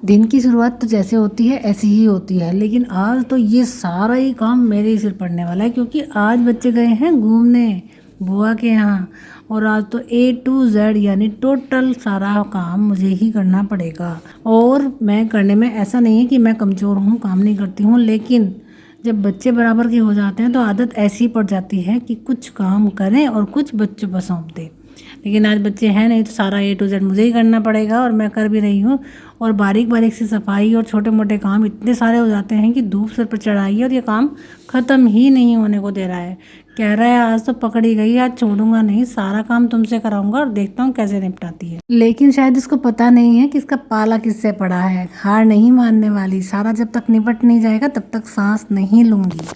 दिन की शुरुआत तो जैसे होती है ऐसी ही होती है, लेकिन आज तो ये सारा ही काम मेरे ही सिर पड़ने वाला है क्योंकि आज बच्चे गए हैं घूमने बुआ के यहाँ। और आज तो A to Z यानी टोटल सारा काम मुझे ही करना पड़ेगा। और मैं करने में ऐसा नहीं है कि मैं कमज़ोर हूँ, काम नहीं करती हूँ, लेकिन जब बच्चे बराबर के हो जाते हैं तो आदत ऐसी पड़ जाती है कि कुछ काम करें और कुछ बच्चों पर सौंप दें। लेकिन आज बच्चे हैं नहीं तो सारा A to Z मुझे ही करना पड़ेगा और मैं कर भी रही हूँ। और बारीक बारीक सी सफाई और छोटे मोटे काम इतने सारे हो जाते हैं कि धूप सर पर चढ़ाई है और ये काम ख़त्म ही नहीं होने को दे रहा है। कह रहा है आज तो पकड़ ही गई, आज छोड़ूंगा नहीं, सारा काम तुमसे कराऊंगा और देखता हूँ कैसे निपटाती है। लेकिन शायद इसको पता नहीं है कि इसका पाला किससे पड़ा है। हार नहीं मानने वाली, सारा जब तक निपट नहीं जाएगा तब तक सांस नहीं लूंगी।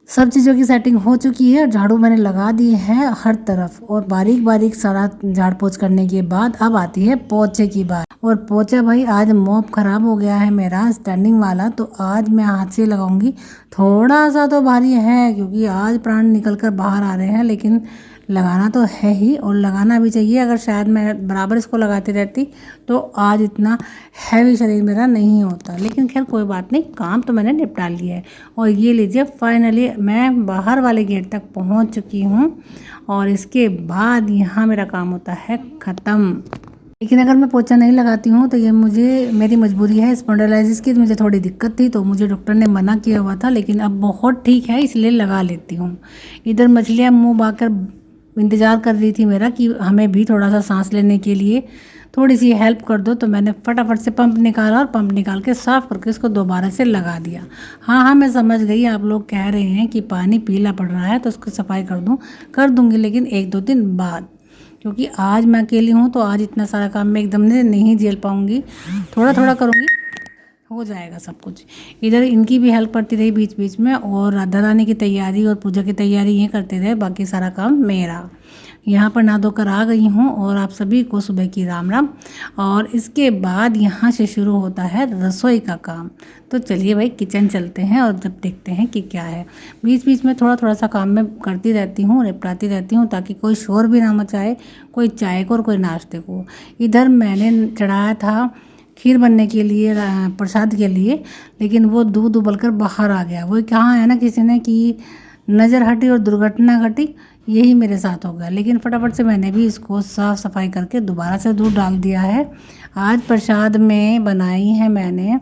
सब चीज़ों की सेटिंग हो चुकी है और झाड़ू मैंने लगा दी है हर तरफ और बारीक बारीक सारा झाड़ पोछ करने के बाद अब आती है पोछे की बात। और पोछा भाई आज मॉप खराब हो गया है मेरा स्टैंडिंग वाला, तो आज मैं हाथ से लगाऊंगी। थोड़ा सा तो भारी है क्योंकि आज प्राण निकल कर बाहर आ रहे हैं, लेकिन लगाना तो है ही और लगाना भी चाहिए। अगर शायद मैं बराबर इसको लगाती रहती तो आज इतना हैवी शरीर मेरा नहीं होता। लेकिन खैर कोई बात नहीं, काम तो मैंने निपटा लिया है। और ये लीजिए फाइनली मैं बाहर वाले गेट तक पहुंच चुकी हूं और इसके बाद यहाँ मेरा काम होता है ख़त्म। लेकिन अगर मैं पोछा नहीं लगाती हूँ तो ये मेरी मजबूरी है। स्पॉन्डिलाइटिस की मुझे थोड़ी दिक्कत थी तो मुझे डॉक्टर ने मना किया हुआ था, लेकिन अब बहुत ठीक है इसलिए लगा लेती हूँ। इधर मछलियाँ मुँह बाकर इंतज़ार कर रही थी मेरा कि हमें भी थोड़ा सा सांस लेने के लिए थोड़ी सी हेल्प कर दो, तो मैंने फटाफट से पंप निकाला और पंप निकाल के साफ़ करके इसको दोबारा से लगा दिया। हाँ हाँ मैं समझ गई, आप लोग कह रहे हैं कि पानी पीला पड़ रहा है तो उसको सफाई कर दूँगी, लेकिन 1-2 दिन बाद, क्योंकि आज मैं अकेली हूँ तो आज इतना सारा काम मैं एकदम से नहीं झेल पाऊँगी। थोड़ा थोड़ा करूँगी, हो जाएगा सब कुछ। इधर इनकी भी हेल्प करती रही बीच बीच में और राधा रानी की तैयारी और पूजा की तैयारी ये करते रहे, बाकी सारा काम मेरा। यहाँ पर नहा धोकर आ गई हूँ और आप सभी को सुबह की राम राम। और इसके बाद यहाँ से शुरू होता है रसोई का काम। तो चलिए भाई किचन चलते हैं और जब देखते हैं कि क्या है। बीच बीच में थोड़ा थोड़ा सा काम मैं करती रहती हूँ, निपटाती रहती हूँ, ताकि कोई शोर भी ना मचाए, कोई चाय को और कोई नाश्ते को। इधर मैंने चढ़ाया था खीर बनने के लिए, प्रसाद के लिए, लेकिन वो दूध उबलकर बाहर आ गया। वो कहाँ है ना किसी ने कि नज़र हटी और दुर्घटना घटी, यही मेरे साथ हो गया। लेकिन फटाफट से मैंने भी इसको साफ़ सफाई करके दोबारा से दूध डाल दिया है। आज प्रसाद में बनाई है मैंने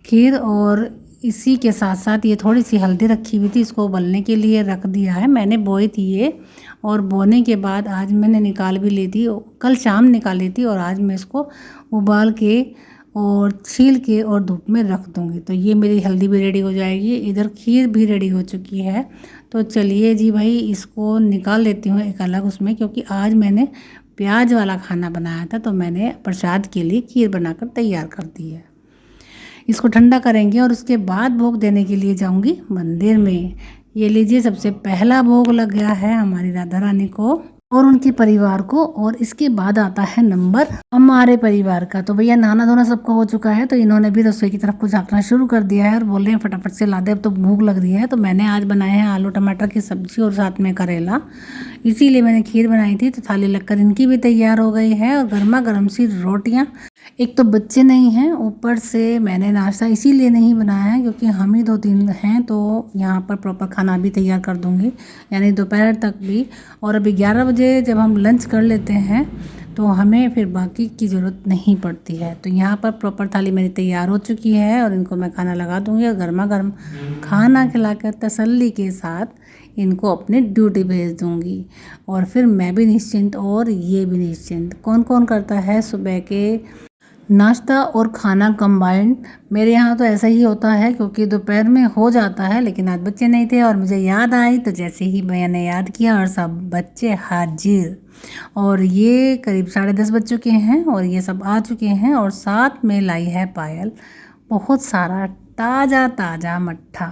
खीर और इसी के साथ साथ ये थोड़ी सी हल्दी रखी हुई थी, इसको उबलने के लिए रख दिया है। मैंने बोई थी ये और बोने के बाद आज मैंने निकाल भी ली थी, कल शाम निकाली थी और आज मैं इसको उबाल के और छील के और धूप में रख दूँगी। तो ये मेरी हल्दी भी रेडी हो जाएगी, इधर खीर भी रेडी हो चुकी है। तो चलिए जी भाई इसको निकाल लेती हूँ एक अलग उसमें, क्योंकि आज मैंने प्याज वाला खाना बनाया था तो मैंने प्रसाद के लिए खीर बनाकर तैयार कर दी है। इसको ठंडा करेंगे और उसके बाद भोग देने के लिए जाऊंगी मंदिर में। ये लीजिए सबसे पहला भोग लग गया है हमारी राधा रानी को और उनके परिवार को, और इसके बाद आता है नंबर हमारे परिवार का। तो भैया नहाना धोना सबका हो चुका है तो इन्होंने भी रसोई की तरफ को झाँकना शुरू कर दिया है और बोल रहे हैं फटाफट से ला दे, अब तो भूख लग रही है। तो मैंने आज बनाए हैं आलू टमाटर की सब्जी और साथ में करेला, इसीलिए मैंने खीर बनाई थी। तो थाली लगकर इनकी भी तैयार हो गई है और गर्मा गर्म सी रोटियाँ। एक तो बच्चे नहीं हैं, ऊपर से मैंने नाश्ता इसीलिए नहीं बनाया है क्योंकि हम ही 2-3 हैं, तो यहाँ पर प्रॉपर खाना भी तैयार कर दूँगी, यानी दोपहर तक भी। और अभी 11 बजे जब हम लंच कर लेते हैं तो हमें फिर बाकी की ज़रूरत नहीं पड़ती है। तो यहाँ पर प्रॉपर थाली मेरी तैयार हो चुकी है और इनको मैं खाना लगा दूँगी और गर्मा गर्म खाना खिलाकर तसल्ली के साथ इनको अपनी ड्यूटी भेज दूँगी। और फिर मैं भी निश्चिंत और ये भी निश्चिंत। कौन कौन करता है सुबह के नाश्ता और खाना कंबाइंड? मेरे यहाँ तो ऐसा ही होता है क्योंकि दोपहर में हो जाता है, लेकिन आज बच्चे नहीं थे और मुझे याद आई तो जैसे ही मैंने याद किया और सब बच्चे हाजिर। और ये करीब 10:30 बज चुके हैं और ये सब आ चुके हैं और साथ में लाई है पायल बहुत सारा ताज़ा ताज़ा मट्ठा।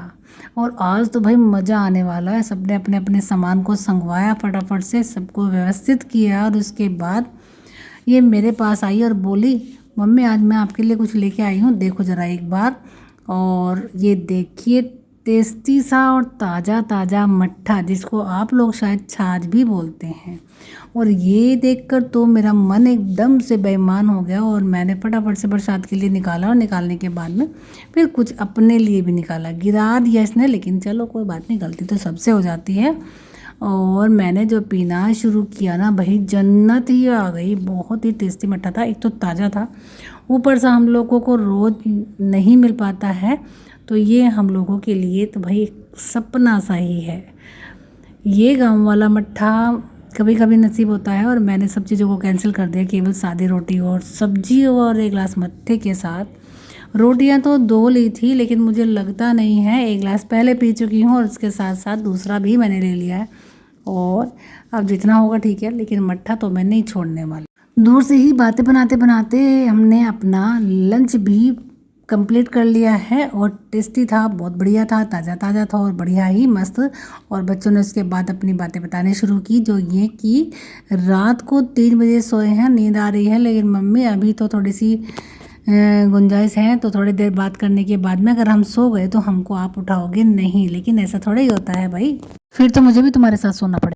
और आज तो भाई मज़ा आने वाला है। सबने अपने अपने सामान को संगवाया, फटाफट से सबको व्यवस्थित किया और उसके बाद ये मेरे पास आई और बोली मम्मी आज मैं आपके लिए कुछ लेके आई हूँ, देखो ज़रा एक बार। और ये देखिए टेस्टी सा और ताज़ा ताज़ा मट्ठा, जिसको आप लोग शायद छाछ भी बोलते हैं। और ये देखकर तो मेरा मन एकदम से बेईमान हो गया और मैंने फटाफट से प्रसाद के लिए निकाला, और निकालने के बाद में फिर कुछ अपने लिए भी निकाला। गिरा दिया इसने, लेकिन चलो कोई बात नहीं, गलती तो सबसे हो जाती है। और मैंने जो पीना शुरू किया ना भाई, जन्नत ही आ गई। बहुत ही टेस्टी मट्ठा था, एक तो ताज़ा था, ऊपर से हम लोगों को रोज़ नहीं मिल पाता है, तो ये हम लोगों के लिए तो भाई सपना सा ही है। ये गांव वाला मट्ठा कभी कभी नसीब होता है, और मैंने सब चीज़ों को कैंसिल कर दिया, केवल सादी रोटी और सब्जी और एक गिलास मट्ठे के साथ। रोटियां तो 2 ली थी, लेकिन मुझे लगता नहीं है, 1 गिलास पहले पी चुकी हूँ और उसके साथ साथ दूसरा भी मैंने ले लिया है, और अब जितना होगा ठीक है, लेकिन मट्ठा तो मैं नहीं छोड़ने वाली। दूर से ही बातें बनाते बनाते हमने अपना लंच भी कंप्लीट कर लिया है, और टेस्टी था, बहुत बढ़िया था, ताज़ा ताज़ा था और बढ़िया ही मस्त। और बच्चों ने उसके बाद अपनी बातें बताने शुरू की, जो ये कि रात को 3 बजे सोए हैं, नींद आ रही है, लेकिन मम्मी अभी तो थोड़ी सी गुंजाइश है, तो थोड़ी देर बात करने के बाद में अगर हम सो गए तो हमको आप उठाओगे नहीं, लेकिन ऐसा थोड़ा ही होता है भाई, फिर तो मुझे भी तुम्हारे साथ सोना पड़ेगा।